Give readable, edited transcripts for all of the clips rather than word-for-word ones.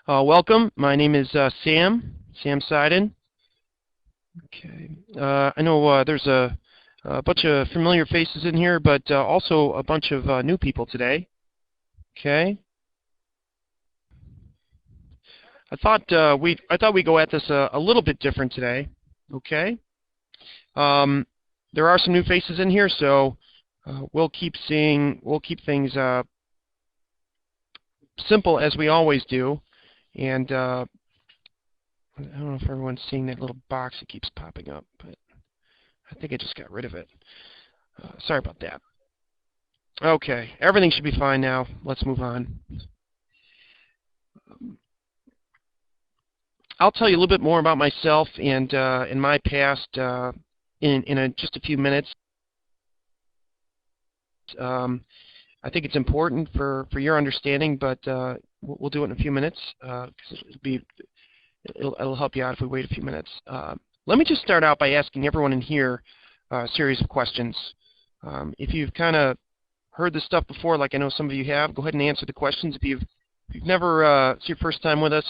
Welcome. My name is Sam Seiden. Okay. I know there's a bunch of familiar faces in here, but also a bunch of new people today. Okay. I thought we'd go at this a little bit different today. Okay. There are some new faces in here, so we'll keep things simple as we always do. And I don't know if everyone's seeing that little box that keeps popping up, but I think I just got rid of it. Sorry about that. Okay, everything should be fine now. Let's move on. I'll tell you a little bit more about myself and in my past in just a few minutes. I think it's important for your understanding, but we'll do it in a few minutes because it'll help you out if we wait a few minutes. Let me just start out by asking everyone in here a series of questions. If you've kind of heard this stuff before, like I know some of you have, go ahead and answer the questions. If you've never, it's your first time with us,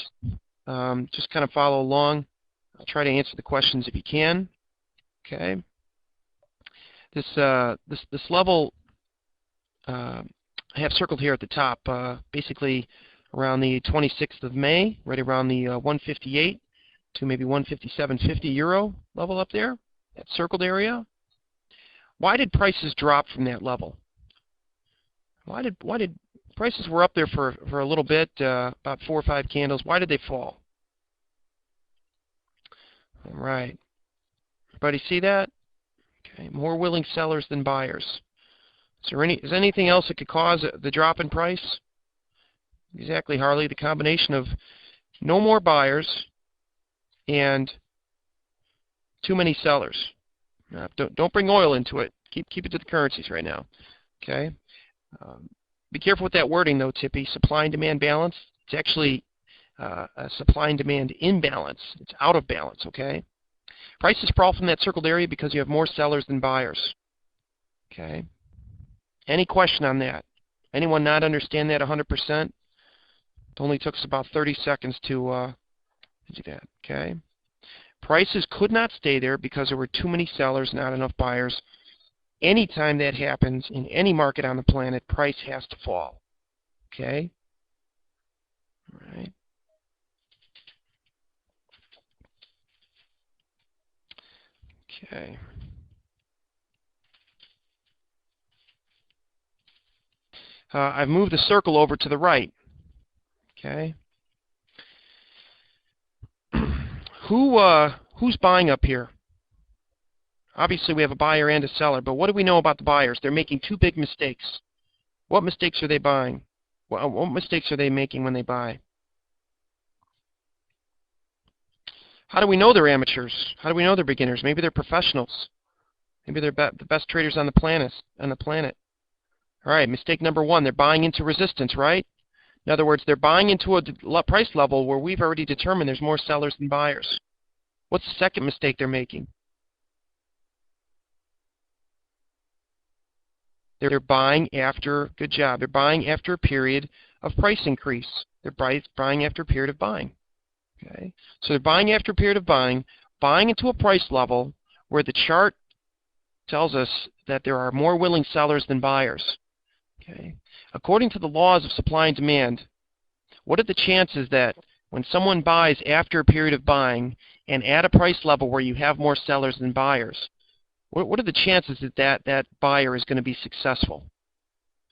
just kind of follow along. I'll try to answer the questions if you can. Okay. This level I have circled here at the top, basically around the 26th of May, right around the 158 to maybe 157.50 euro level up there, that circled area. Why did prices drop from that level? Why did prices were up there for a little bit, about 4 or 5 candles? Why did they fall? All right. Everybody see that? Okay. More willing sellers than buyers. Is there anything else that could cause the drop in price? Exactly, Harley. The combination of no more buyers and too many sellers. Don't bring oil into it. Keep it to the currencies right now. Okay. Be careful with that wording, though, Tippy. Supply and demand balance. It's actually a supply and demand imbalance. It's out of balance. Okay. Prices fall from that circled area because you have more sellers than buyers. Okay. Any question on that? Anyone not understand that 100%? It only took us about 30 seconds to do that. Okay. Prices could not stay there because there were too many sellers, not enough buyers. Anytime that happens in any market on the planet, price has to fall. Okay. All right. Okay. I've moved the circle over to the right. Okay. Who's buying up here? Obviously, we have a buyer and a seller, but what do we know about the buyers? They're making two big mistakes. What mistakes are they buying? What mistakes are they making when they buy? How do we know they're amateurs? How do we know they're beginners? Maybe they're professionals. Maybe they're the best traders on the planet. All right, mistake number one, they're buying into resistance, right? In other words, they're buying into a price level where we've already determined there's more sellers than buyers. What's the second mistake they're making? They're buying after, good job, they're buying after a period of price increase. They're buying after a period of buying. Okay, so they're buying after a period of buying into a price level where the chart tells us that there are more willing sellers than buyers. Okay. According to the laws of supply and demand, what are the chances that when someone buys after a period of buying and at a price level where you have more sellers than buyers, what are the chances that that buyer is going to be successful?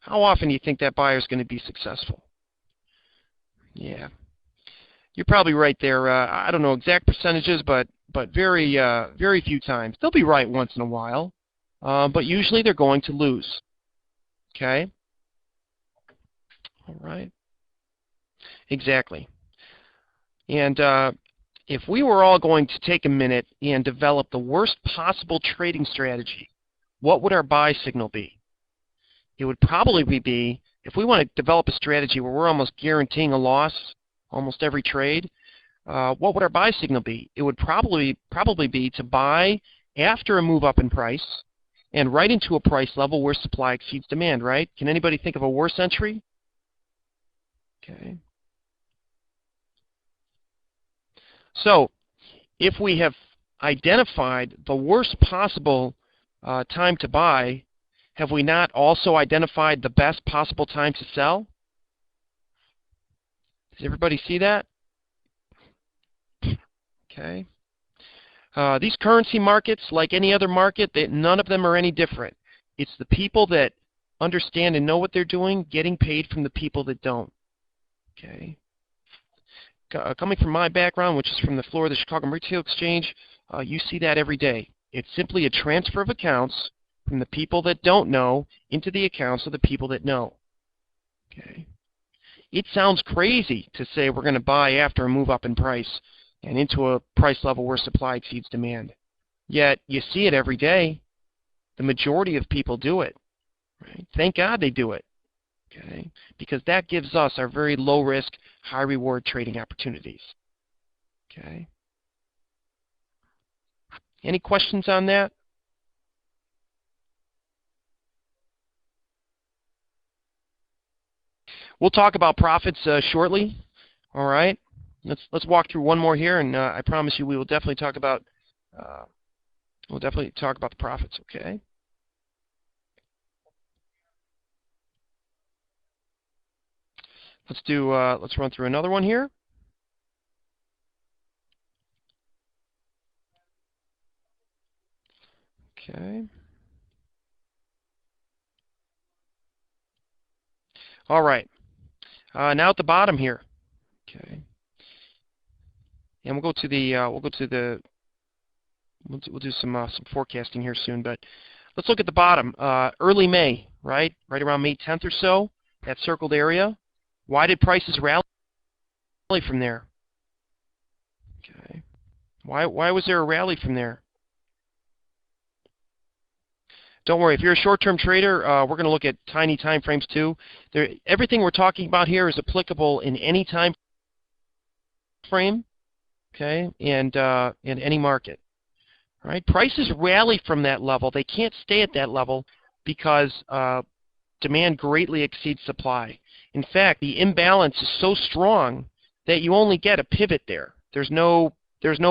How often do you think that buyer is going to be successful? Yeah. You're probably right there. I don't know exact percentages, but very few times. They'll be right once in a while, but usually they're going to lose. Okay? All right. Exactly. And if we were all going to take a minute and develop the worst possible trading strategy, what would our buy signal be? It would probably be, if we want to develop a strategy where we're almost guaranteeing a loss almost every trade, what would our buy signal be? It would probably be to buy after a move up in price and right into a price level where supply exceeds demand, right? Can anybody think of a worse entry? Okay. So if we have identified the worst possible time to buy, have we not also identified the best possible time to sell? Does everybody see that? Okay. These currency markets, like any other market, none of them are any different. It's the people that understand and know what they're doing getting paid from the people that don't. Okay. Coming from my background, which is from the floor of the Chicago Retail Exchange, you see that every day. It's simply a transfer of accounts from the people that don't know into the accounts of the people that know. Okay. It sounds crazy to say we're going to buy after a move up in price and into a price level where supply exceeds demand. Yet you see it every day. The majority of people do it. Right? Thank God they do it. Okay? Because that gives us our very low risk, high reward trading opportunities. Okay? Any questions on that? We'll talk about profits shortly. All right. Let's walk through one more here, and I promise you we will definitely talk about the profits. Okay. Let's run through another one here. Okay. All right. Now at the bottom here. Okay. And we'll do some forecasting here soon, but let's look at the bottom. Early May, right around May 10th or so, that circled area. Why did prices rally from there? Okay. Why was there a rally from there? Don't worry, if you're a short-term trader, we're going to look at tiny time frames too. Everything we're talking about here is applicable in any time frame, okay, and in any market. All right, prices rally from that level. They can't stay at that level because demand greatly exceeds supply. In fact, the imbalance is so strong that you only get a pivot there. There's no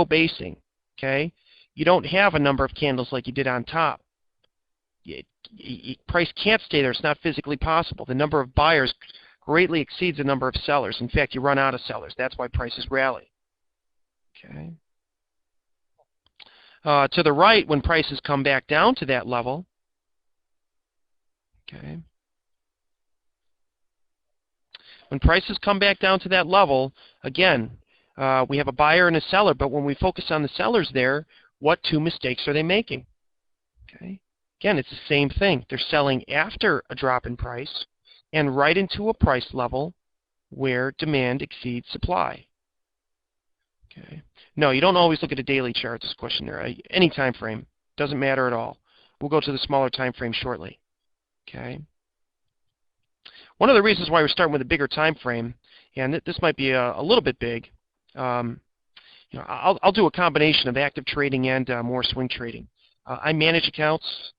basing. Okay, you don't have a number of candles like you did on top. Price can't stay there. It's not physically possible. The number of buyers greatly exceeds the number of sellers. In fact, you run out of sellers. That's why prices rally. Okay. To the right, when prices come back down to that level, okay. When prices come back down to that level, again, we have a buyer and a seller, but when we focus on the sellers there, what two mistakes are they making? Okay. Again, it's the same thing. They're selling after a drop in price and right into a price level where demand exceeds supply. Okay. No, you don't always look at a daily chart, this question there. Any time frame. Doesn't matter at all. We'll go to the smaller time frame shortly. Okay. One of the reasons why we're starting with a bigger time frame, and this might be a little bit big, I'll do a combination of active trading and more swing trading. I manage accounts,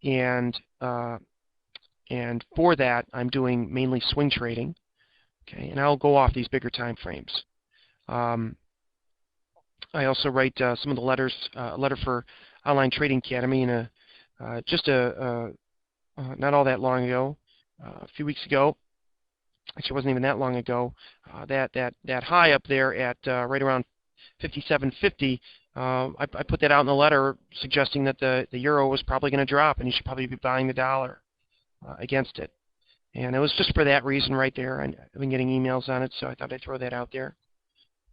and for that I'm doing mainly swing trading. Okay, and I'll go off these bigger time frames. I also write some of the letters, a letter for Online Trading Academy, and not all that long ago, a few weeks ago. Actually, it wasn't even that long ago. That high up there at right around 57.50. I put that out in the letter suggesting that the euro was probably going to drop and you should probably be buying the dollar against it. And it was just for that reason right there. I've been getting emails on it, so I thought I'd throw that out there.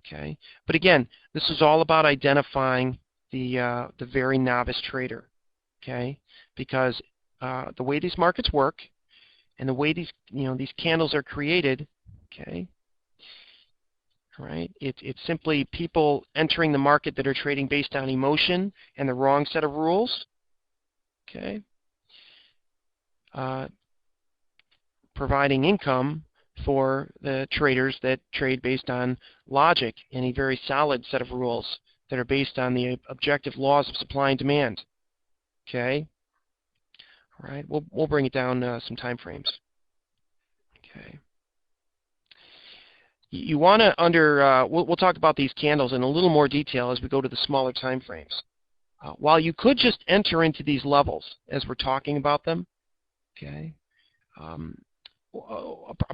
Okay. But again, this is all about identifying the very novice trader. Okay. Because the way these markets work and the way these candles are created, okay, right? It's simply people entering the market that are trading based on emotion and the wrong set of rules. Okay. Providing income for the traders that trade based on logic and a very solid set of rules that are based on the objective laws of supply and demand. Okay. All right. We'll bring it down some time frames. Okay. You want to we'll talk about these candles in a little more detail as we go to the smaller time frames. While you could just enter into these levels as we're talking about them, okay,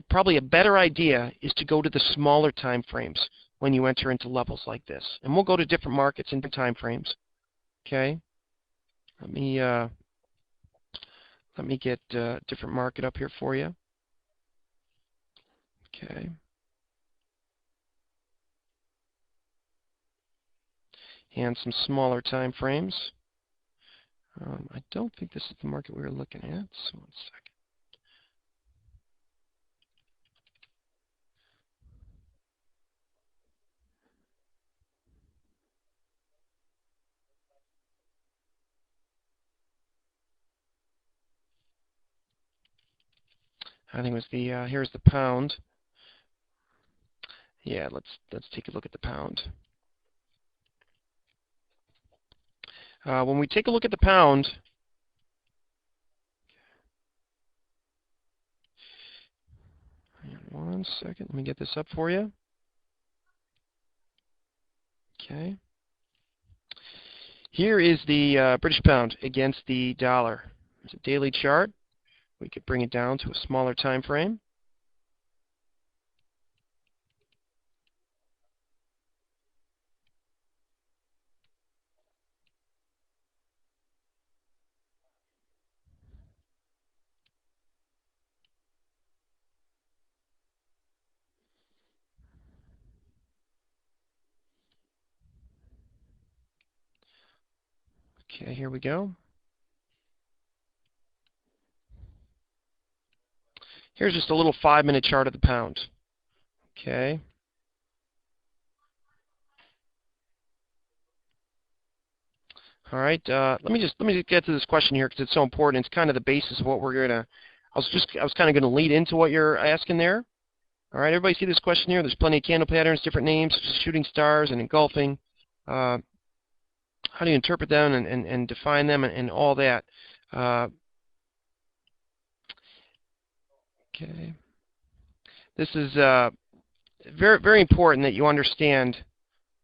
probably a better idea is to go to the smaller time frames when you enter into levels like this. And we'll go to different markets and different time frames. Okay, let me get a different market up here for you. Okay. And some smaller time frames. I don't think this is the market we were looking at, so 1 second. I think it was the here's the pound. Yeah, let's take a look at the pound. When we take a look at the pound, 1 second, let me get this up for you. Okay. Here is the British pound against the dollar. There's a daily chart. We could bring it down to a smaller time frame. Okay, here we go. Here's just a little 5-minute chart of the pound. Okay. All right. Let me just get to this question here because it's so important. It's kind of the basis of what we're gonna. I was kind of going to lead into what you're asking there. All right. Everybody see this question here? There's plenty of candle patterns, different names, such as shooting stars and engulfing. How do you interpret them and define them and all that? Okay. This is very, very important that you understand.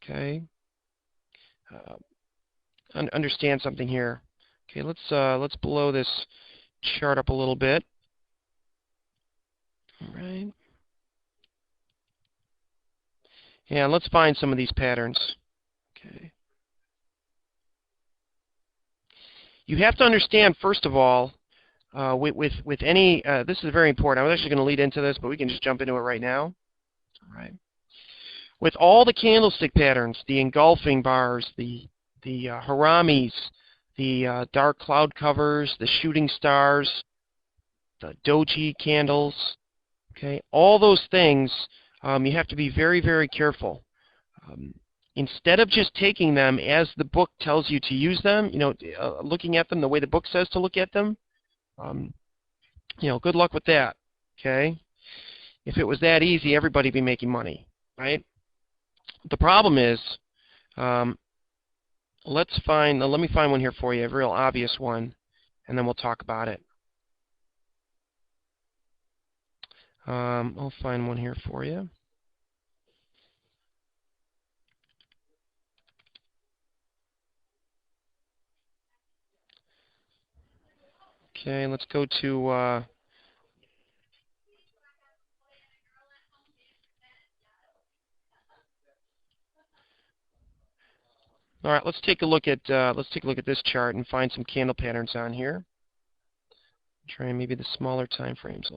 Okay. Understand something here. Okay. Let's blow this chart up a little bit. All right. And let's find some of these patterns. Okay. You have to understand, first of all, with any, this is very important. I was actually going to lead into this, but we can just jump into it right now. All right. With all the candlestick patterns, the engulfing bars, the haramis, the dark cloud covers, the shooting stars, the doji candles, okay, all those things, you have to be very, very careful. Instead of just taking them as the book tells you to use them, looking at them the way the book says to look at them, good luck with that, okay? If it was that easy, everybody would be making money, right? The problem is, let me find one here for you, a real obvious one, and then we'll talk about it. I'll find one here for you. Okay, let's go to all right, let's take a look at this chart and find some candle patterns on here. Try maybe the smaller time frames.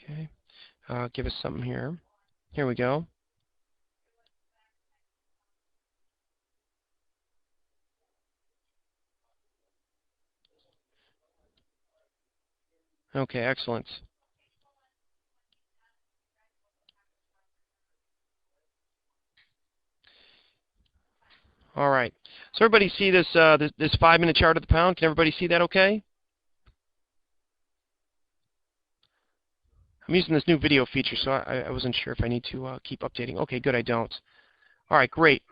Okay, give us something here. Here we go. Okay, excellent. All right. So everybody see this this 5-minute chart of the pound? Can everybody see that okay? I'm using this new video feature, so I wasn't sure if I need to keep updating. Okay, good, I don't. All right, great.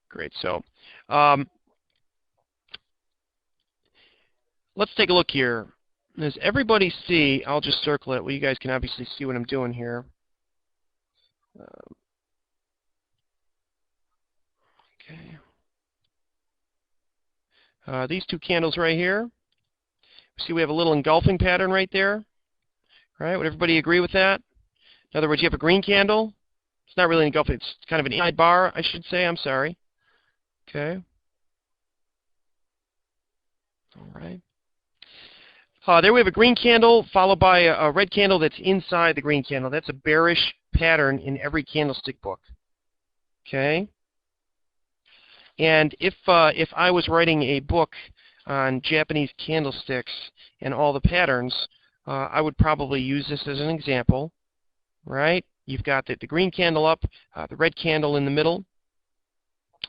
Great. So let's take a look here. Does everybody see? I'll just circle it. Well, you guys can obviously see what I'm doing here. Okay. These two candles right here. See, we have a little engulfing pattern right there. Right? Would everybody agree with that? In other words, you have a green candle. It's not really engulfing. It's kind of an inside bar, I should say. I'm sorry. Okay. All right. There we have a green candle followed by a red candle that's inside the green candle. That's a bearish pattern in every candlestick book. Okay. And if I was writing a book on Japanese candlesticks and all the patterns, I would probably use this as an example. Right? You've got the green candle up, the red candle in the middle,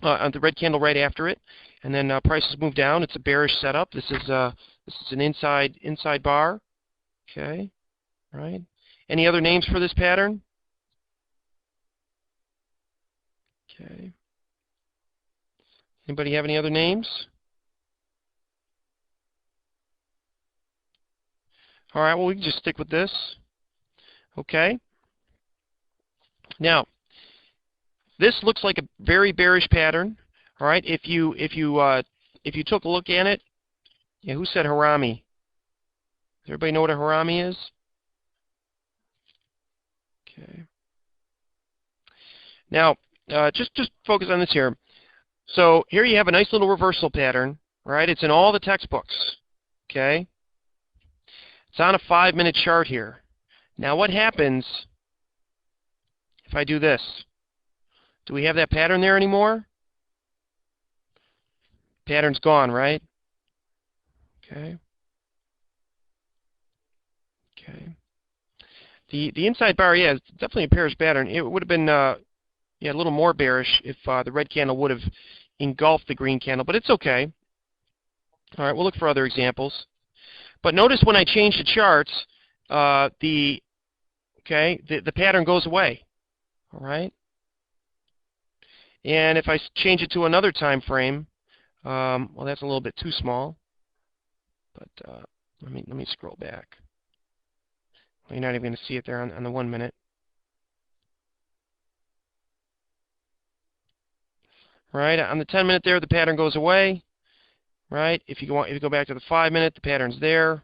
the red candle right after it, and then prices move down. It's a bearish setup. This is an inside bar. Okay, right. Any other names for this pattern? Okay. Anybody have any other names? All right. Well, we can just stick with this. Okay. Now, this looks like a very bearish pattern. All right. If you took a look at it, yeah, who said harami? Does everybody know what a harami is? Okay. Now, just focus on this here. So here you have a nice little reversal pattern, right? It's in all the textbooks. Okay. It's on a 5-minute chart here. Now, what happens if I do this? Do we have that pattern there anymore? Pattern's gone, right? Okay. Okay. The inside bar, yeah, it's definitely a bearish pattern. It would have been yeah, a little more bearish if the red candle would have engulfed the green candle, but it's okay. All right, we'll look for other examples. But notice when I change the charts, the pattern goes away. All right. And if I change it to another time frame, well, that's a little bit too small. But let me scroll back. Well, you're not even going to see it there on the 1 minute. Right, on the 10-minute there, the pattern goes away. Right, if you go back to the 5-minute, the pattern's there.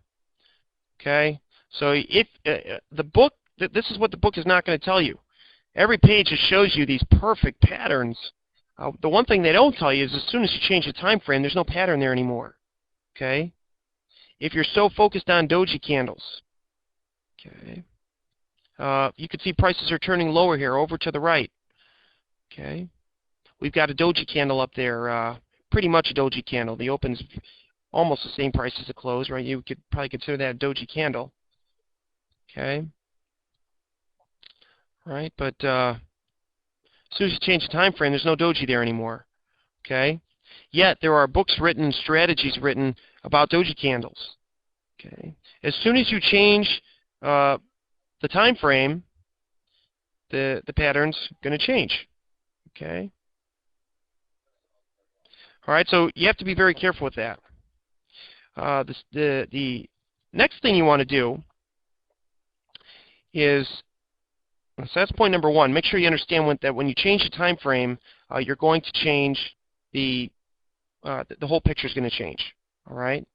Okay, so if the book, this is what the book is not going to tell you. Every page just shows you these perfect patterns. The one thing they don't tell you is as soon as you change the time frame, there's no pattern there anymore. Okay, if you're so focused on doji candles, okay, you can see prices are turning lower here, over to the right. Okay. We've got a doji candle up there, pretty much a doji candle. The open's almost the same price as the close, right? You could probably consider that a doji candle. Okay. Right, but as soon as you change the time frame, there's no doji there anymore. Okay. Yet there are books written, strategies written about doji candles. Okay. As soon as you change the time frame, the pattern's going to change. Okay. All right, so you have to be very careful with that. The next thing you want to do is, so that's point number one. Make sure you understand that when you change the time frame, you're going to change the whole picture is going to change. All right.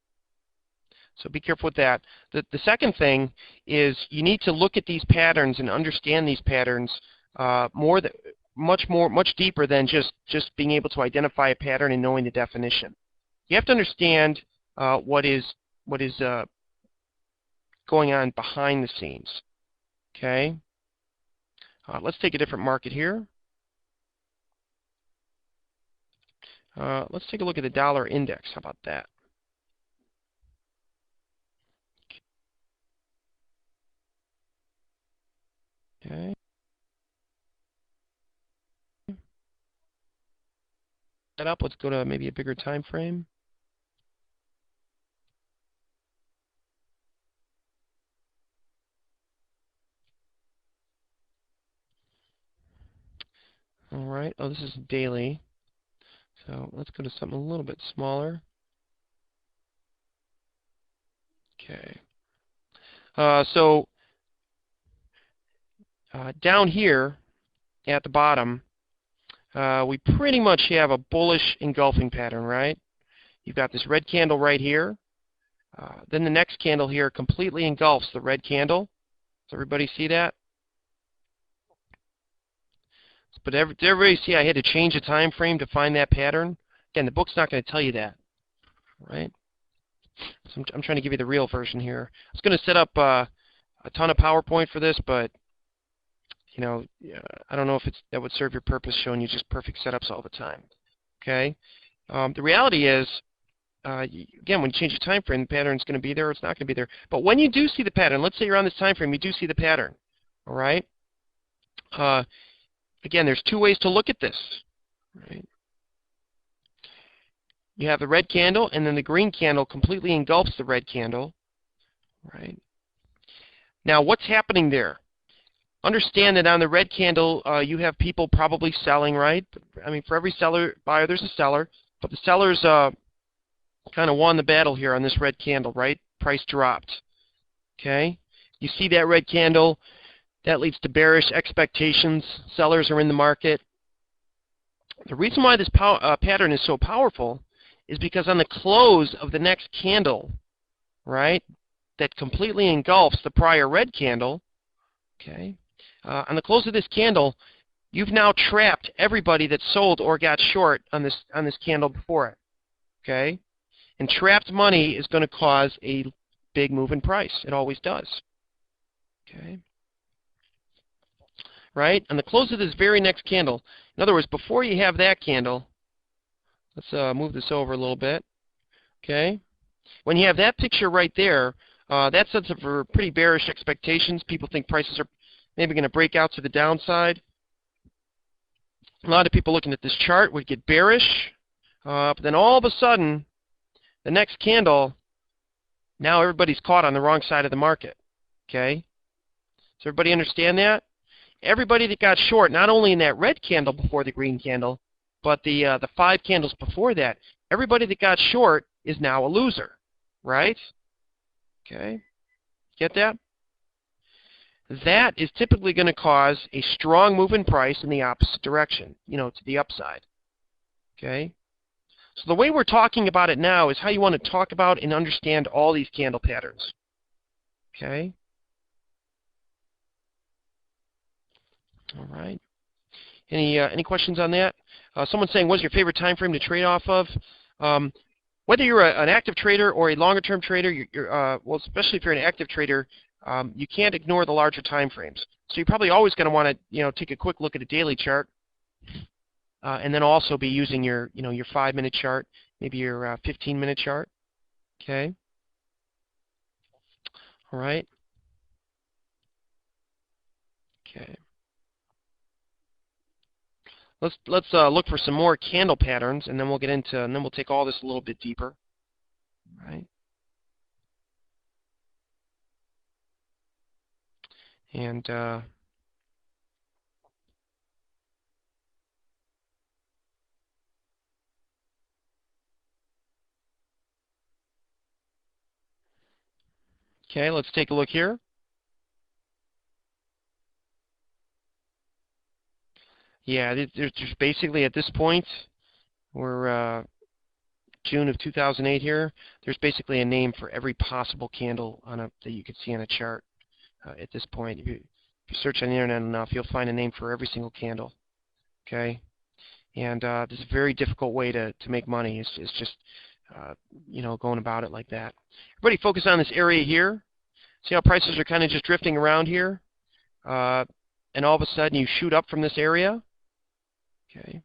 So be careful with that. The second thing is you need to look at these patterns and understand these patterns much deeper than just being able to identify a pattern and knowing the definition. You have to understand what is going on behind the scenes. Okay. Let's take a different market here. Let's take a look at the dollar index. How about that? Okay. That up. Let's go to maybe a bigger time frame. All right. Oh, this is daily. So let's go to something a little bit smaller. Okay. So down here at the bottom, we pretty much have a bullish engulfing pattern, right? You've got this red candle right here. Then the next candle here completely engulfs the red candle. Does everybody see that? But did everybody see I had to change the time frame to find that pattern? Again, the book's not going to tell you that, right? So I'm trying to give you the real version here. I was going to set up a ton of PowerPoint for this, but you know, I don't know if that would serve your purpose, showing you just perfect setups all the time. Okay. The reality is, again, when you change the time frame, the pattern's going to be there or it's not going to be there. But when you do see the pattern, let's say you're on this time frame, you do see the pattern. All right. Again, there's two ways to look at this. Right. You have the red candle, and then the green candle completely engulfs the red candle. Right. Now, what's happening there? Understand that on the red candle, you have people probably selling, right? I mean, for every buyer, there's a seller. But the sellers kind of won the battle here on this red candle, right? Price dropped. Okay? You see that red candle. That leads to bearish expectations. Sellers are in the market. The reason why this pattern is so powerful is because on the close of the next candle, right, that completely engulfs the prior red candle, okay, on the close of this candle, you've now trapped everybody that sold or got short on this candle before it, okay? And trapped money is going to cause a big move in price. It always does, okay? Right? On the close of this very next candle, in other words, before you have that candle, let's move this over a little bit, okay? When you have that picture right there, that sets up for pretty bearish expectations. People think prices are maybe going to break out to the downside. A lot of people looking at this chart would get bearish, but then all of a sudden, the next candle, now everybody's caught on the wrong side of the market, okay? Does everybody understand that? Everybody that got short, not only in that red candle before the green candle, but the 5 candles before that, everybody that got short is now a loser, right? Okay, get that? That is typically going to cause a strong move in price in the opposite direction, you know, to the upside. Okay? So the way we're talking about it now is how you want to talk about and understand all these candle patterns. Okay? All right. Any questions on that? Someone's saying, what's your favorite time frame to trade off of? Whether you're an active trader or a longer-term trader, well, especially if you're an active trader, you can't ignore the larger time frames. So you're probably always going to want to, you know, take a quick look at a daily chart, and then also be using your, you know, your 5-minute chart, maybe your 15-minute chart. Okay. All right. Okay. Let's look for some more candle patterns, and then we'll get into, and then we'll take all this a little bit deeper. All right. And okay, let's take a look here. Yeah, there's basically at this point, we're June of 2008 here. There's basically a name for every possible candle on that you could see on a chart at this point. If you search on the internet enough, you'll find a name for every single candle. Okay, and this is a very difficult way to make money. It's just you know, going about it like that. Everybody focus on this area here. See how prices are kind of just drifting around here, and all of a sudden you shoot up from this area. Okay.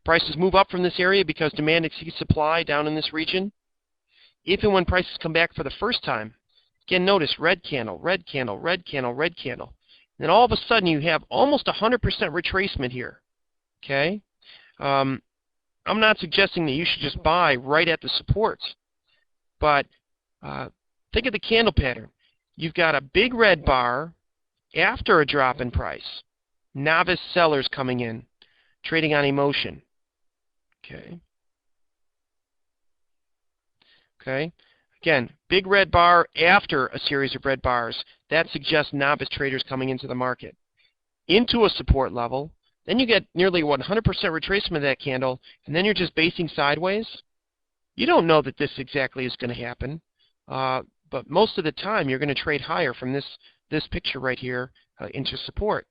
Prices move up from this area because demand exceeds supply down in this region. If and when prices come back for the first time, again, notice red candle, red candle, red candle, red candle. And then all of a sudden you have almost 100% retracement here. Okay. I'm not suggesting that you should just buy right at the supports, but think of the candle pattern. You've got a big red bar after a drop in price. Novice sellers coming in, trading on emotion. Okay. Okay. Again, big red bar after a series of red bars. That suggests novice traders coming into the market. Into a support level, then you get nearly 100% retracement of that candle, and then you're just basing sideways. You don't know that this exactly is going to happen, but most of the time you're going to trade higher from this picture right here into support.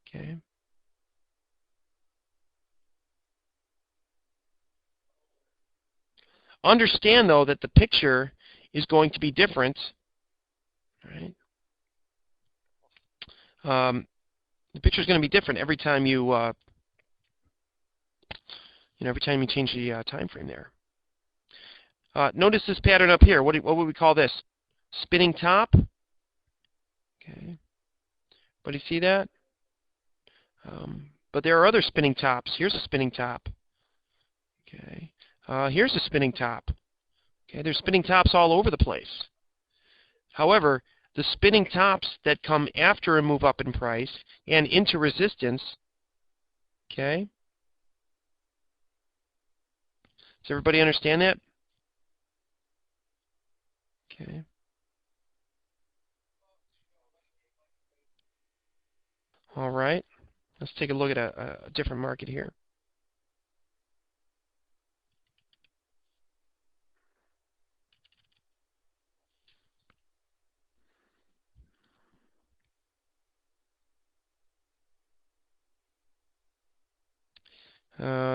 Okay. Understand, though, that the picture is going to be different. Right? The picture is going to be different every time you, every time you change the time frame there. Notice this pattern up here. What would we call this? Spinning top. Okay. But you see that? But there are other spinning tops. Here's a spinning top. Okay. Here's a spinning top. Okay. There's spinning tops all over the place. However, the spinning tops that come after a move up in price and into resistance, okay? Does everybody understand that? Okay. All right. Let's take a look at a different market here.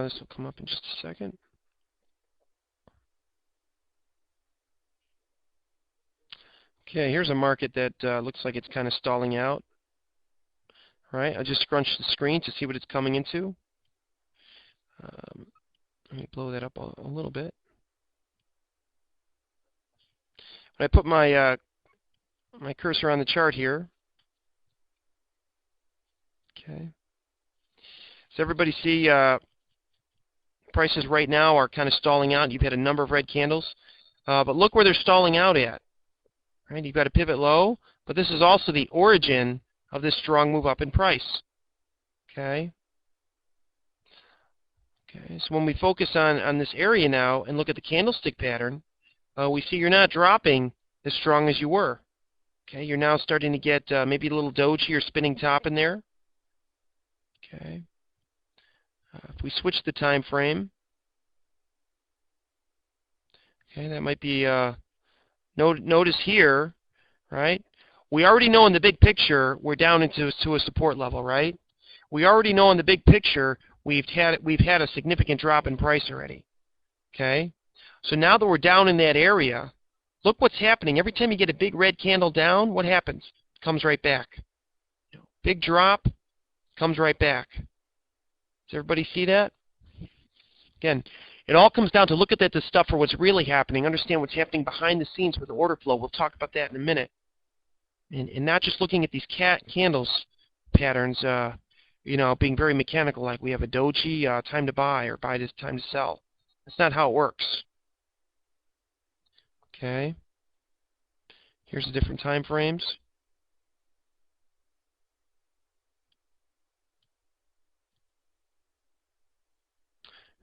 This will come up in just a second. Okay, here's a market that looks like it's kind of stalling out. All right, I just scrunched the screen to see what it's coming into. Let me blow that up a little bit. When I put my my cursor on the chart here. Okay. Does everybody see prices right now are kind of stalling out? You've had a number of red candles, but look where they're stalling out at. Right? You've got a pivot low, but this is also the origin of this strong move up in price. Okay. Okay. So when we focus on this area now and look at the candlestick pattern, we see you're not dropping as strong as you were. Okay. You're now starting to get maybe a little doji or spinning top in there. Okay. If we switch the time frame, okay, that might be. Notice here, right? We already know in the big picture we're down into a support level, right? We already know in the big picture we've had a significant drop in price already. Okay, so now that we're down in that area, look what's happening. Every time you get a big red candle down, what happens? It comes right back. Big drop, comes right back. Does everybody see that? Again, it all comes down to look at this stuff for what's really happening, understand what's happening behind the scenes with the order flow. We'll talk about that in a minute. And not just looking at these candles patterns, being very mechanical, like we have a doji, time to buy, or buy this time to sell. That's not how it works. Okay. Here's the different time frames.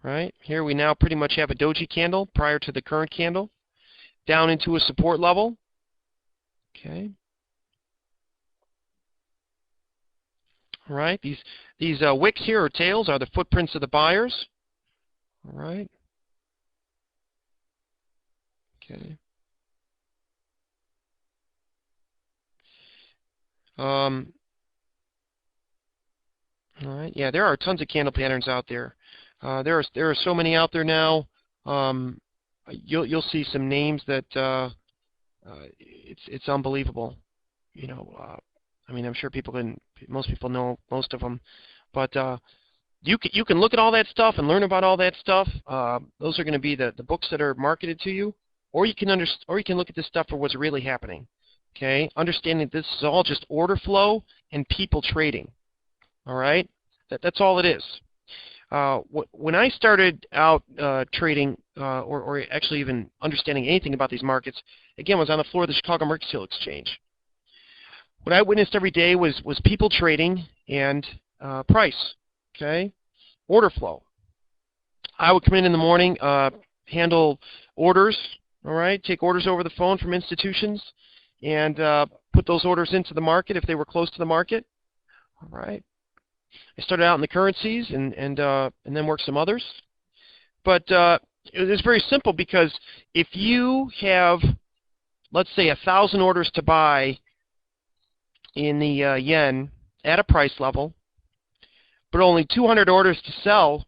Right? Here we now pretty much have a doji candle prior to the current candle, down into a support level. Okay. All right. These wicks here, or tails, are the footprints of the buyers. All right. Okay. All right. Yeah, there are tons of candle patterns out there. There are so many out there now. You'll see some names that it's unbelievable. I mean, I'm sure most people know most of them, but you can look at all that stuff and learn about all that stuff. Those are going to be the books that are marketed to you, or you can look at this stuff for what's really happening. Okay, understanding this is all just order flow and people trading. All right, that's all it is. When I started out trading, or actually even understanding anything about these markets, again, was on the floor of the Chicago Mercantile Exchange. What I witnessed every day was people trading and price. Okay, order flow. I would come in the morning, handle orders. All right, take orders over the phone from institutions and put those orders into the market if they were close to the market. All right. I started out in the currencies and then worked some others. But it's very simple, because if you have, let's say, 1,000 orders to buy in the yen at a price level, but only 200 orders to sell,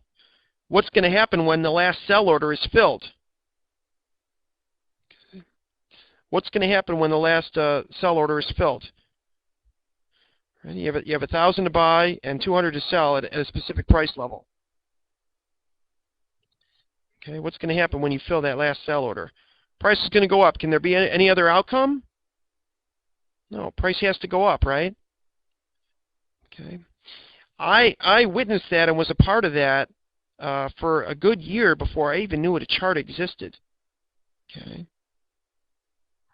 what's going to happen when the last sell order is filled? What's going to happen when the last sell order is filled? Right? You have 1,000 to buy and 200 to sell at a specific price level. Okay, what's going to happen when you fill that last sell order? Price is going to go up. Can there be any other outcome? No, price has to go up, right? Okay. I witnessed that and was a part of that for a good year before I even knew what a chart existed. Okay.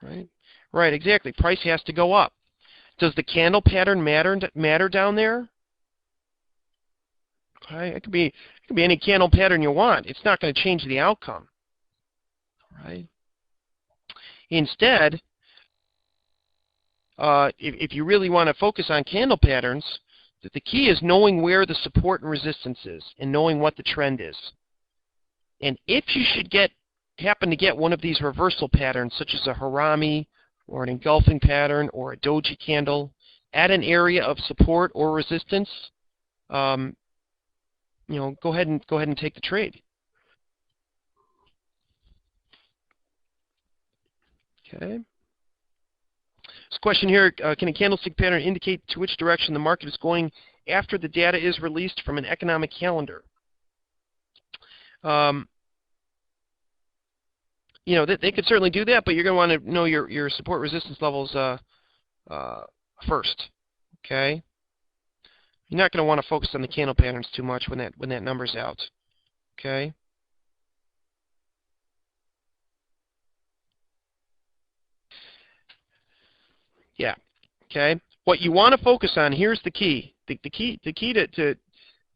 Right? Right, exactly. Price has to go up. Does the candle pattern matter down there? Okay, it could be any candle pattern you want. It's not going to change the outcome. Right? Instead, if you really want to focus on candle patterns, the key is knowing where the support and resistance is and knowing what the trend is. And if you should happen to get one of these reversal patterns, such as a harami or an engulfing pattern or a doji candle at an area of support or resistance, you know, go ahead and take the trade. Okay. This question here, can a candlestick pattern indicate to which direction the market is going after the data is released from an economic calendar? You know, they could certainly do that, but you're going to want to know your support resistance levels first. Okay. You're not going to want to focus on the candle patterns too much when that number's out. Okay. Yeah. Okay. What you want to focus on, here's the key. The key to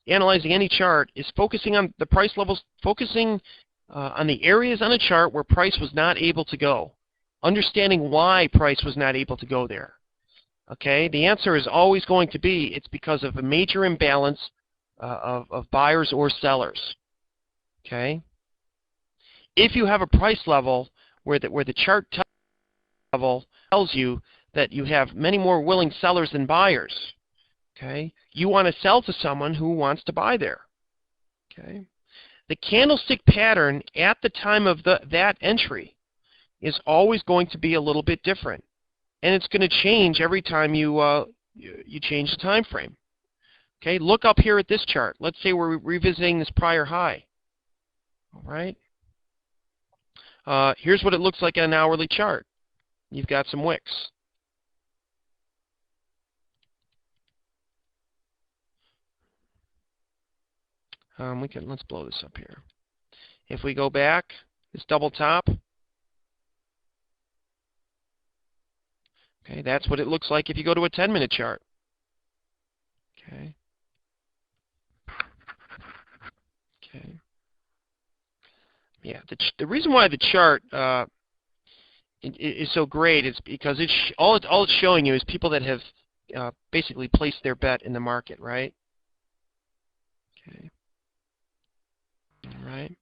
analyzing any chart is focusing on the price levels, focusing on the areas on a chart where price was not able to go. Understanding why price was not able to go there. Okay, the answer is always going to be it's because of a major imbalance of buyers or sellers. Okay, if you have a price level where the chart level tells you that you have many more willing sellers than buyers, okay, you want to sell to someone who wants to buy there. Okay, the candlestick pattern at the time of that entry is always going to be a little bit different. And it's going to change every time you change the time frame. Okay, look up here at this chart. Let's say we're revisiting this prior high. All right. Here's what it looks like on an hourly chart. You've got some wicks. Let's blow this up here. If we go back, this double top. Okay, that's what it looks like if you go to a 10-minute chart. Okay. Okay. Yeah, the reason why the chart is so great is because all it's showing you is people that have basically placed their bet in the market, right? Okay. All right.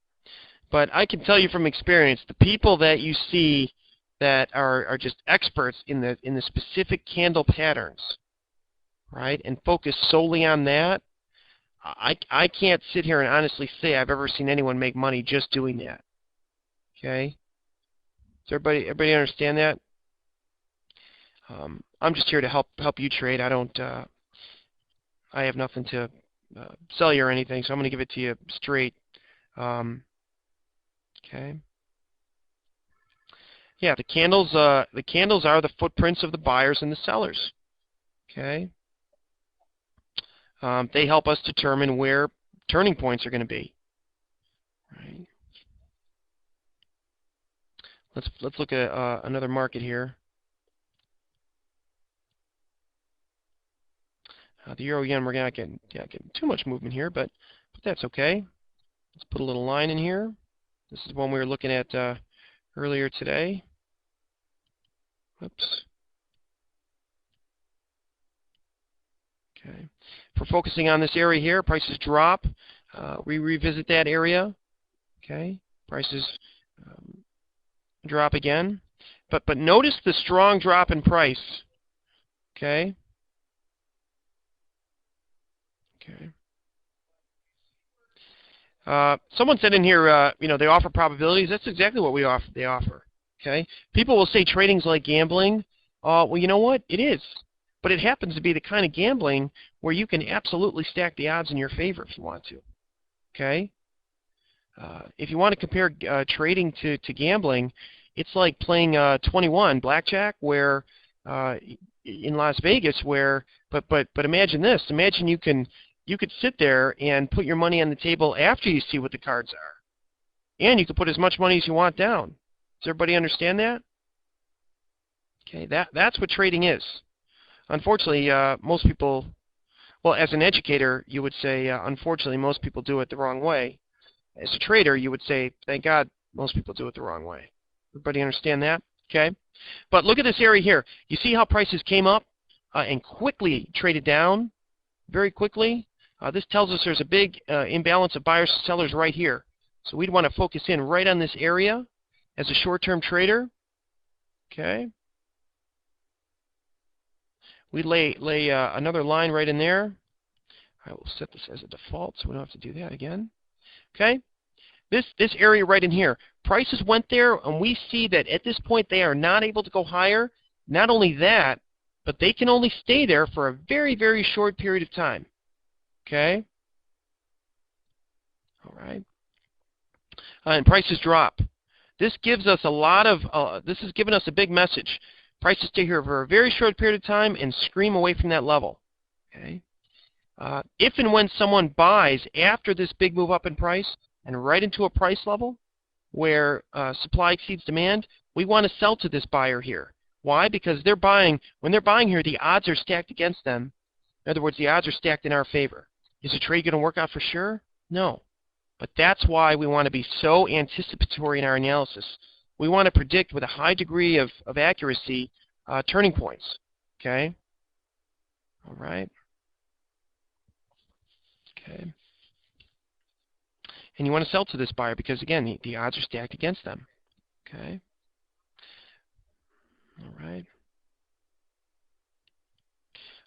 But I can tell you from experience, the people that you see that are just experts in the specific candle patterns, right, and focus solely on that, I can't sit here and honestly say I've ever seen anyone make money just doing that. Okay? Does everybody understand that? I'm just here to help you trade. I don't. I have nothing to sell you or anything, so I'm going to give it to you straight. Okay. Yeah, the candles are the footprints of the buyers and the sellers. Okay. They help us determine where turning points are going to be. Right. Let's look at another market here. The euro yen, we're not getting too much movement here, but that's okay. Let's put a little line in here. This is one we were looking at earlier today. Oops. Okay. If we're focusing on this area here, prices drop. We revisit that area. Okay. Prices drop again. But notice the strong drop in price. Okay. Okay. Someone said in here, they offer probabilities. That's exactly what they offer. Okay. People will say trading's like gambling. Well, you know what? It is. But it happens to be the kind of gambling where you can absolutely stack the odds in your favor if you want to. Okay. If you want to compare trading to gambling, it's like playing 21 blackjack, where in Las Vegas, where but imagine this. Imagine you could sit there and put your money on the table after you see what the cards are, and you could put as much money as you want down. Does everybody understand that? Okay, that's what trading is. Unfortunately, most people, well, as an educator, you would say, unfortunately, most people do it the wrong way. As a trader, you would say, thank God, most people do it the wrong way. Everybody understand that? Okay? But look at this area here. You see how prices came up and quickly traded down? Very quickly? This tells us there's a big imbalance of buyers and sellers right here. So we'd want to focus in right on this area as a short-term trader. Okay? We lay another line right in there. I will set this as a default so we don't have to do that again. Okay? This area right in here. Prices went there, and we see that at this point they are not able to go higher. Not only that, but they can only stay there for a very, very short period of time. Okay? All right. And prices drop. This gives us a lot of, this has given us a big message. Prices stay here for a very short period of time and scream away from that level. Okay? If and when someone buys after this big move up in price and right into a price level where supply exceeds demand, we want to sell to this buyer here. Why? Because they're buying, when they're buying here, the odds are stacked against them. In other words, the odds are stacked in our favor. Is the trade going to work out for sure? No. But that's why we want to be so anticipatory in our analysis. We want to predict with a high degree of accuracy turning points. Okay? All right. Okay. And you want to sell to this buyer because, again, the odds are stacked against them. Okay? All right.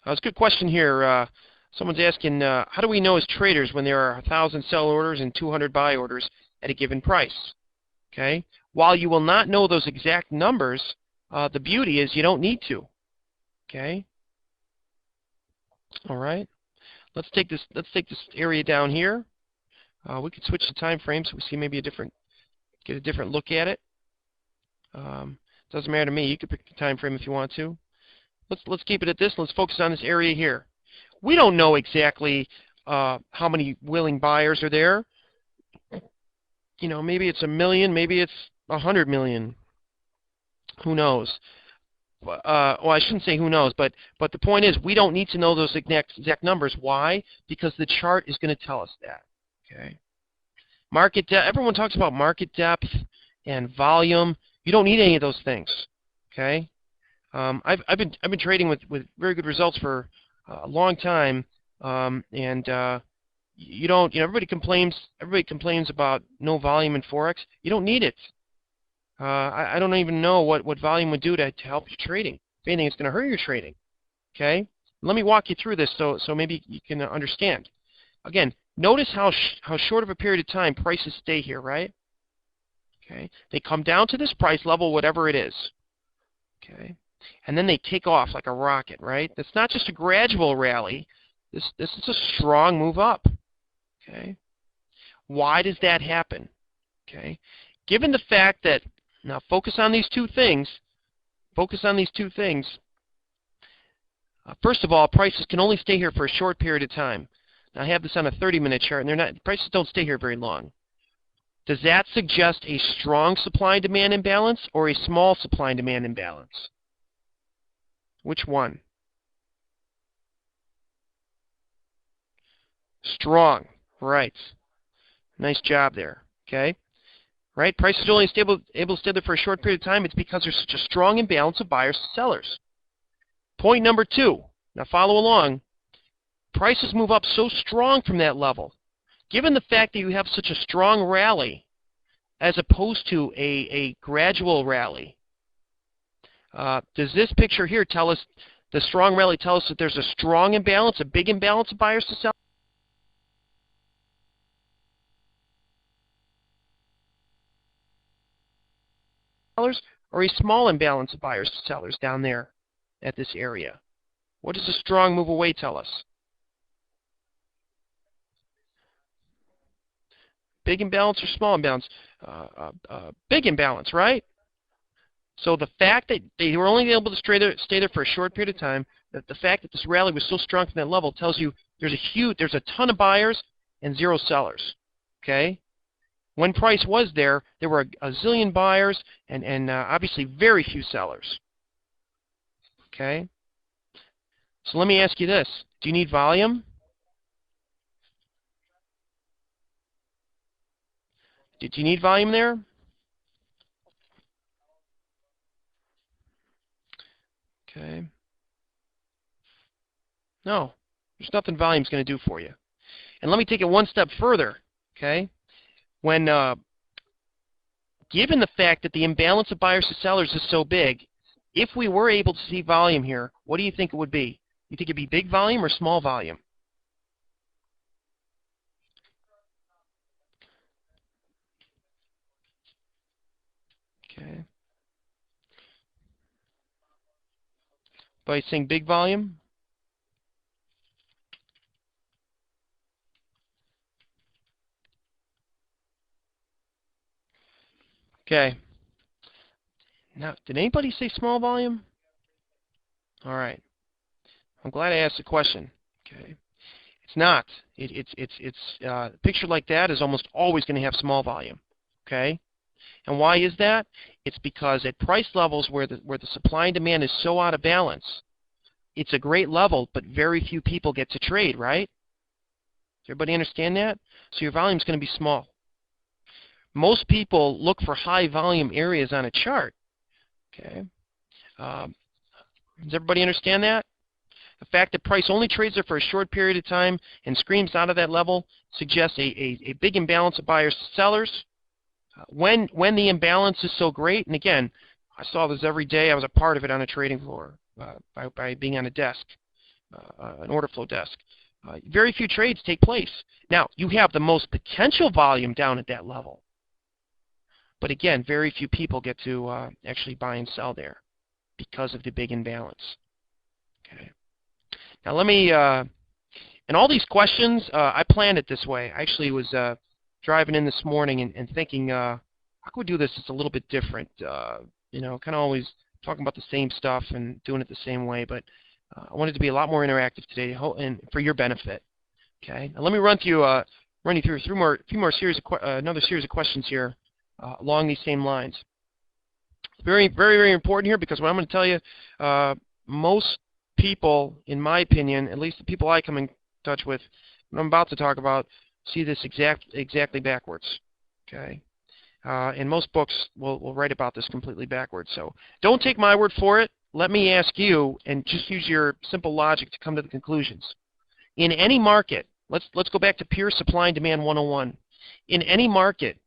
It's a good question here. Someone's asking, how do we know as traders when there are 1,000 sell orders and 200 buy orders at a given price? Okay? While you will not know those exact numbers, the beauty is you don't need to. Okay? All right. Let's take this area down here. We could switch the time frame so we see maybe get a different look at it. Doesn't matter to me. You could pick the time frame if you want to. Let's keep it at this. Let's focus on this area here. We don't know exactly how many willing buyers are there. You know, maybe it's 1 million, maybe it's 100 million. Who knows? Well, I shouldn't say who knows, but the point is we don't need to know those exact numbers. Why? Because the chart is going to tell us that. Okay. Market depth. Everyone talks about market depth and volume. You don't need any of those things. Okay. I've been trading with very good results for a long time, and you don't. You know, everybody complains about no volume in forex. You don't need it. I don't even know what volume would do to help your trading. If anything, it's going to hurt your trading. Okay. Let me walk you through this so maybe you can understand. Again, notice how short of a period of time prices stay here, right? Okay. They come down to this price level, whatever it is. Okay. And then they take off like a rocket, right? That's not just a gradual rally. This is a strong move up. Okay. Why does that happen? Okay. Given the fact that, now focus on these two things. Focus on these two things. First of all, prices can only stay here for a short period of time. Now I have this on a 30-minute chart, and prices don't stay here very long. Does that suggest a strong supply and demand imbalance or a small supply and demand imbalance? Which one? Strong. Right. Nice job there. Okay. right? Prices are only able to stay there for a short period of time. It's because there's such a strong imbalance of buyers to sellers. Point number 2. Now follow along. Prices move up so strong from that level. Given the fact that you have such a strong rally as opposed to a gradual rally, does this picture here tell us, the strong rally tell us that there's a strong imbalance, a big imbalance of buyers to sellers, or a small imbalance of buyers to sellers down there at this area? What does a strong move away tell us? Big imbalance or small imbalance? Big imbalance, right? So the fact that they were only able to stay there for a short period of time, that the fact that this rally was so strong from that level tells you there's a ton of buyers and 0 sellers. Okay? When price was there were a zillion buyers and obviously very few sellers. Okay? So let me ask you this. Do you need volume? Did you need volume there? Okay. No. There's nothing volume's going to do for you. And let me take it one step further. Okay? When given the fact that the imbalance of buyers to sellers is so big, if we were able to see volume here, what do you think it would be? You think it'd be big volume or small volume? Okay. By saying big volume? Okay. Now, did anybody say small volume? All right. I'm glad I asked the question. Okay. It's not. A picture like that is almost always going to have small volume. Okay. And why is that? It's because at price levels where the supply and demand is so out of balance, it's a great level, but very few people get to trade, right? Does everybody understand that? So your volume is going to be small. Most people look for high volume areas on a chart. Okay. Does everybody understand that? The fact that price only trades there for a short period of time and screams out of that level suggests a big imbalance of buyers to sellers. When the imbalance is so great, and again, I saw this every day. I was a part of it on a trading floor by being on a desk, an order flow desk. Very few trades take place. Now, you have the most potential volume down at that level. But again, very few people get to actually buy and sell there because of the big imbalance. Okay. Now let me, and all these questions, I planned it this way. I actually was driving in this morning and thinking, how can we do this just a little bit different? You know, kind of always talking about the same stuff and doing it the same way, but I wanted to be a lot more interactive today and for your benefit. Okay. Now let me run you through another series of questions here along these same lines. Very, very, very important here because what I'm going to tell you, most people, in my opinion, at least the people I come in touch with, what I'm about to talk about, see this exactly backwards. Okay, and most books will write about this completely backwards. So don't take my word for it. Let me ask you, and just use your simple logic to come to the conclusions. In any market, let's go back to pure supply and demand 101. In any market,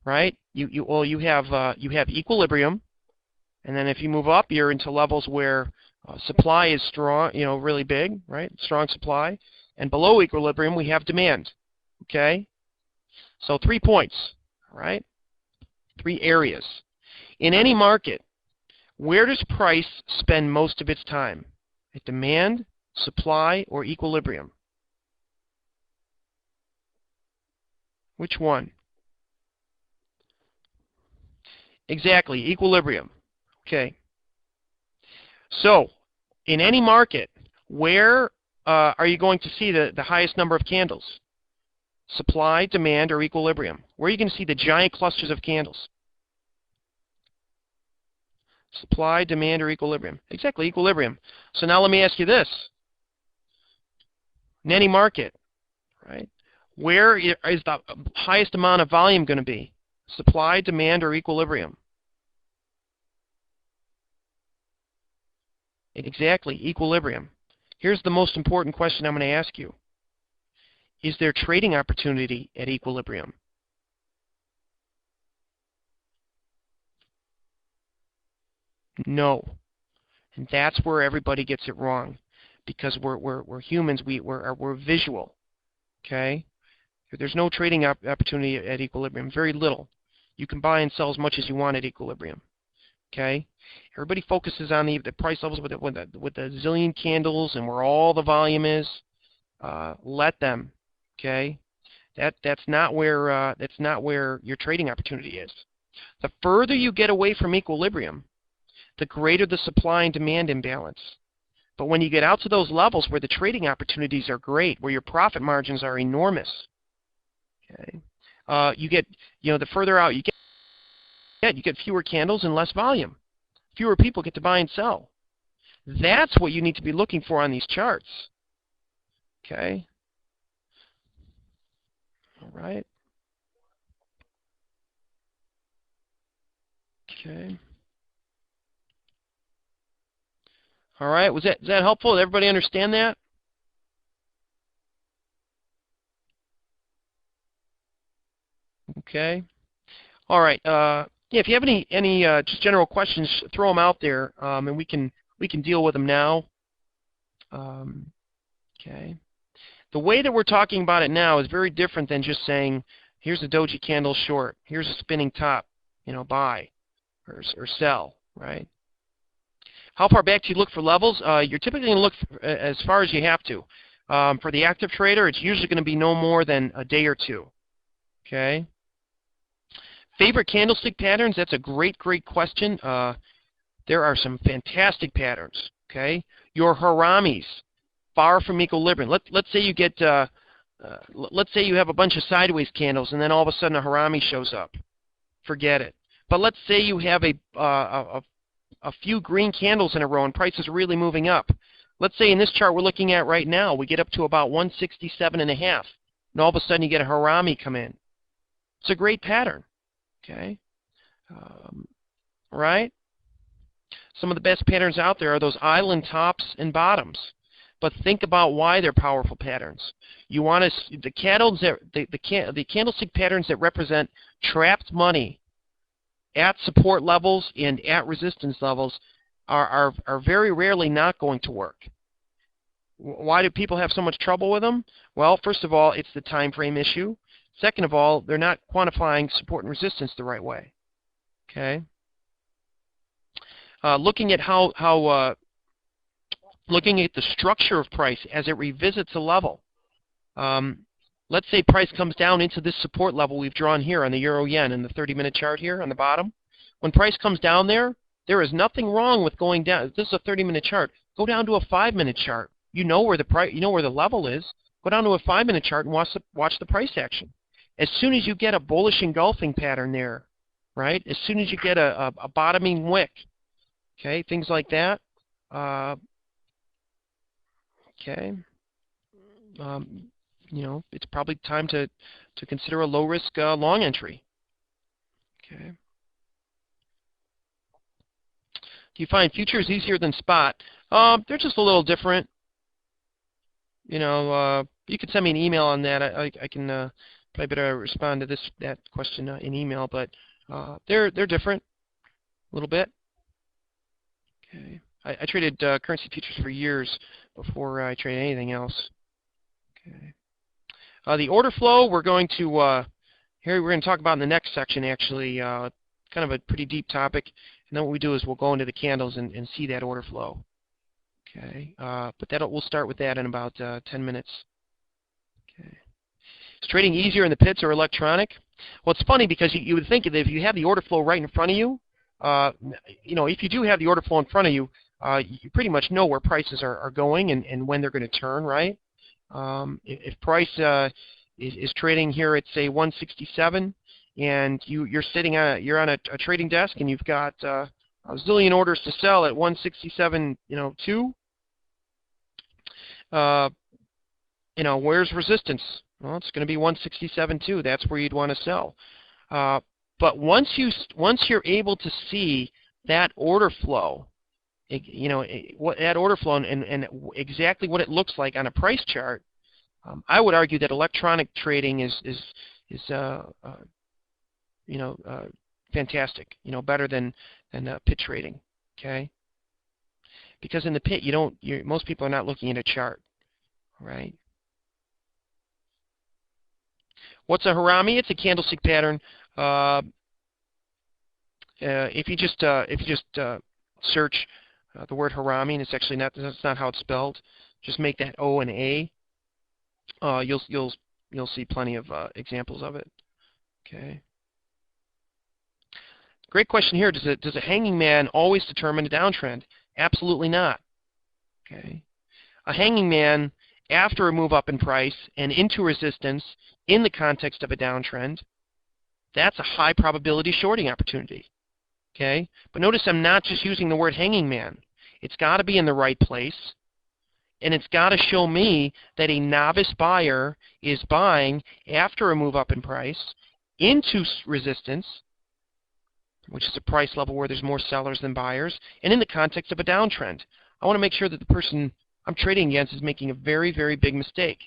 right? You have equilibrium, and then if you move up, you're into levels where supply is strong, you know, really big, right? Strong supply, and below equilibrium we have demand. Okay, so 3 points, right? 3 areas. In any market, where does price spend most of its time? At demand, supply, or equilibrium? Which one? Exactly, equilibrium. Okay. So, in any market, where are you going to see the highest number of candles? Supply, demand, or equilibrium? Where are you going to see the giant clusters of candles? Supply, demand, or equilibrium? Exactly, equilibrium. So now let me ask you this. In any market, right, where is the highest amount of volume going to be? Supply, demand, or equilibrium? Exactly, equilibrium. Here's the most important question I'm going to ask you. Is there trading opportunity at equilibrium? No. And that's where everybody gets it wrong, because we're humans. We're visual. Okay. There's no trading opportunity at equilibrium. Very little. You can buy and sell as much as you want at equilibrium. Okay. Everybody focuses on the price levels with the zillion candles and where all the volume is. Let them. Okay. That's not where your trading opportunity is. The further you get away from equilibrium, the greater the supply and demand imbalance. But when you get out to those levels where the trading opportunities are great, where your profit margins are enormous, okay, the further out you get fewer candles and less volume. Fewer people get to buy and sell. That's what you need to be looking for on these charts. Okay. All right. Okay. All right. Is that helpful? Did everybody understand that? Okay. All right. Yeah, if you have any just general questions, throw them out there, and we can deal with them now. Okay. The way that we're talking about it now is very different than just saying, here's a doji candle short, here's a spinning top, buy or sell, right? How far back do you look for levels? You're typically going to look as far as you have to. For the active trader, it's usually going to be no more than a day or two. Okay. Favorite candlestick patterns? That's a great question. There are some fantastic patterns. Okay. Your haramis, far from equilibrium. Let's say you get, let's say you have a bunch of sideways candles, and then all of a sudden a harami shows up. Forget it. But let's say you have a few green candles in a row and prices are really moving up. Let's say in this chart we're looking at right now, we get up to about 167.5, and all of a sudden you get a harami come in. It's a great pattern. Okay, right? Some of the best patterns out there are those island tops and bottoms. But think about why they're powerful patterns. You want to the candlestick patterns that represent trapped money at support levels and at resistance levels are very rarely not going to work. Why do people have so much trouble with them? Well, first of all, it's the time frame issue. Second of all, they're not quantifying support and resistance the right way. Okay. Looking at looking at the structure of price as it revisits a level. Let's say price comes down into this support level we've drawn here on the euro-yen in the 30-minute chart here on the bottom. When price comes down there is nothing wrong with going down. This is a 30-minute chart. Go down to a 5-minute chart. You know where the level is. Go down to a 5-minute chart and watch the price action. As soon as you get a bullish engulfing pattern there, right? As soon as you get a bottoming wick, okay, things like that. Okay. It's probably time to consider a low-risk long entry. Okay. Do you find futures easier than spot? They're just a little different. You could send me an email on that. I can probably better respond to that question in email, but they're different a little bit. Okay. I traded currency futures for years before I traded anything else. Okay. The order flow we're going to talk about in the next section, actually, kind of a pretty deep topic. And then what we do is we'll go into the candles and see that order flow. Okay, but we'll start with that in about 10 minutes. Okay. Is trading easier in the pits or electronic? Well, it's funny because you would think that if you have the order flow right in front of you, if you do have the order flow in front of you, you pretty much know where prices are going and when they're going to turn, right? If price is trading here at say 167, and you're on a trading desk and you've got a zillion orders to sell at 167.2, where's resistance? Well, it's going to be 167.2. That's where you'd want to sell. But once you're able to see that order flow, what that order flow and exactly what it looks like on a price chart, I would argue that electronic trading is fantastic. Better than pit trading. Okay. Because in the pit, most people are not looking at a chart, right? What's a harami? It's a candlestick pattern. If you just search the word harami, and it's actually that's not how it's spelled. Just make that O and A. You'll see plenty of examples of it. Okay. Great question here. Does a hanging man always determine a downtrend? Absolutely not. Okay. A hanging man after a move up in price and into resistance in the context of a downtrend, that's a high probability shorting opportunity. Okay? But notice I'm not just using the word hanging man. It's got to be in the right place, and it's got to show me that a novice buyer is buying after a move up in price into resistance, which is a price level where there's more sellers than buyers, and in the context of a downtrend. I want to make sure that the person I'm trading against is making a very, very big mistake.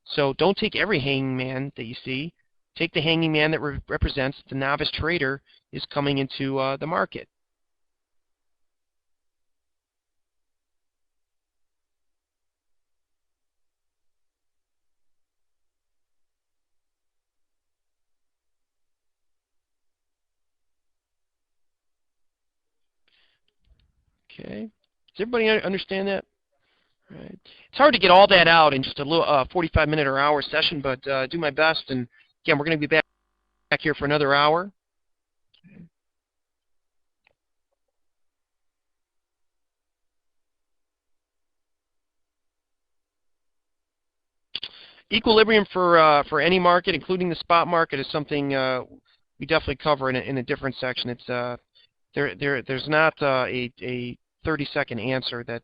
So don't take every hanging man that you see. Take the hanging man that represents the novice trader is coming into the market. Okay. Does everybody understand that? Right. It's hard to get all that out in just a little 45-minute or hour session, but do my best. And again, we're going to be back here for another hour. Okay. Equilibrium for any market, including the spot market, is something we definitely cover in a different section. It's there's not a 30-second answer that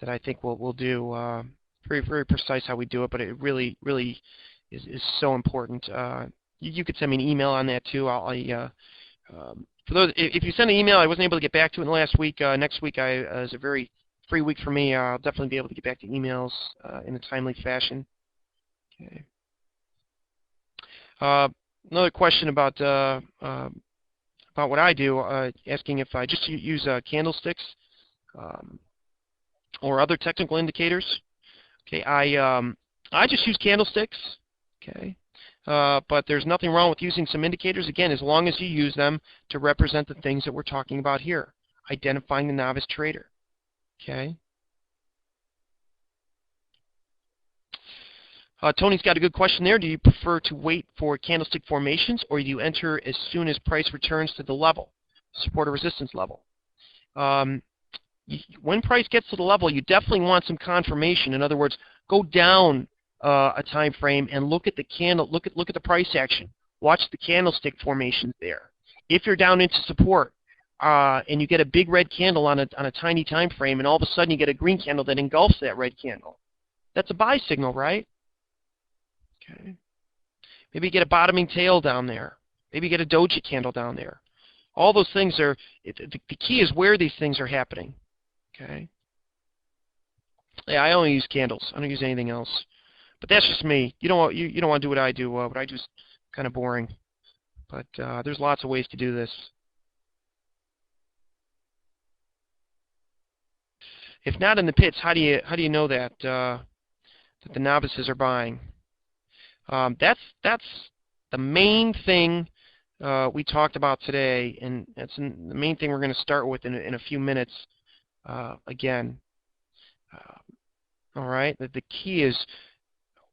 I think we'll do. Very, very precise how we do it, but it really is so important. You could send me an email on that too. For those, if you send an email, I wasn't able to get back to it in the last week. Next week is a very free week for me. I'll definitely be able to get back to emails in a timely fashion. Okay. Another question about what I do, asking if I just use candlesticks or other technical indicators. Okay, I just use candlesticks. Okay, but there's nothing wrong with using some indicators, again, as long as you use them to represent the things that we're talking about here, identifying the novice trader. Okay. Tony's got a good question there. Do you prefer to wait for candlestick formations, or do you enter as soon as price returns to the level, support or resistance level? When price gets to the level, you definitely want some confirmation. In other words, go down a time frame and look at the candle, look at the price action. Watch the candlestick formations there. If you're down into support and you get a big red candle on a tiny time frame, and all of a sudden you get a green candle that engulfs that red candle, that's a buy signal, right? Okay. Maybe you get a bottoming tail down there. Maybe you get a doji candle down there. All those things are, the key is where these things are happening. Okay. Yeah, I only use candles. I don't use anything else. But that's just me. You don't want to do what I do. What I do is kind of boring. But there's lots of ways to do this. If not in the pits, how do you know that that the novices are buying? That's the main thing we talked about today, and that's the main thing we're going to start with in a few minutes. Again, all right. The key is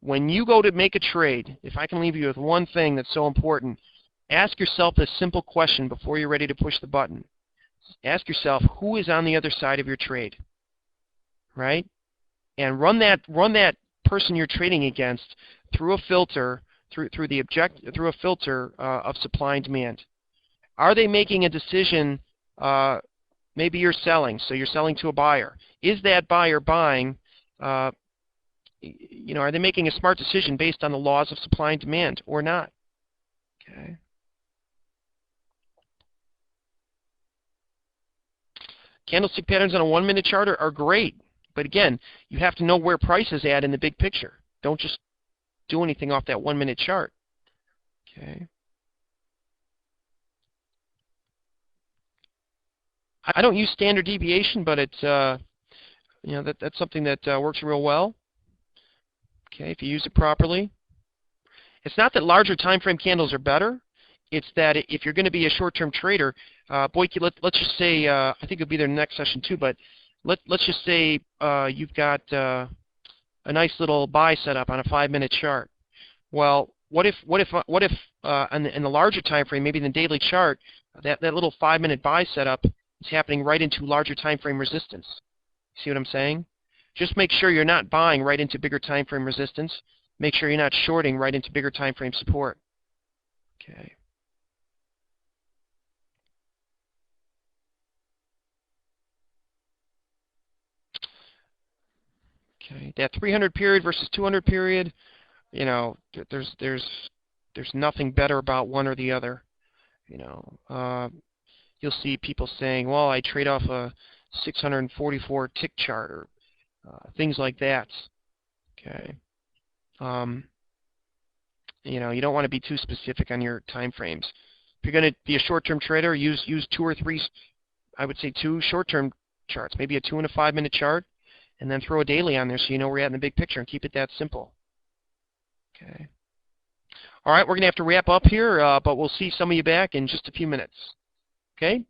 when you go to make a trade. If I can leave you with one thing that's so important, ask yourself this simple question before you're ready to push the button. Ask yourself, who is on the other side of your trade, right? And run that person you're trading against through a filter, through a filter of supply and demand. Are they making a decision? Maybe you're selling, so you're selling to a buyer. Is that buyer buying? Are they making a smart decision based on the laws of supply and demand or not? Okay. Candlestick patterns on a 1-minute chart are great, but again, you have to know where price is at in the big picture. Don't just do anything off that 1-minute chart. Okay. I don't use standard deviation, but it's that's something that works real well. Okay, if you use it properly. It's not that larger time frame candles are better. It's that if you're going to be a short-term trader, Boyke, let's just say, I think it'll be there in the next session too, but let's just say you've got a nice little buy set up on a 5-minute chart. Well, what if in the larger time frame, maybe in the daily chart, that little 5-minute buy setup is happening right into larger time frame resistance? See what I'm saying? Just make sure you're not buying right into bigger time frame resistance. Make sure you're not shorting right into bigger time frame support. Okay. Okay. That 300 period versus 200 period, you know, there's nothing better about one or the other. You know, you'll see people saying, "Well, I trade off a 644 tick chart," or things like that. Okay. You know, you don't want to be too specific on your time frames. If you're going to be a short-term trader, use 2 or 3, I would say 2 short-term charts, maybe a 2 and a 5-minute chart, and then throw a daily on there so you know where you're at in the big picture, and keep it that simple. Okay. All right, we're going to have to wrap up here, but we'll see some of you back in just a few minutes. Okay?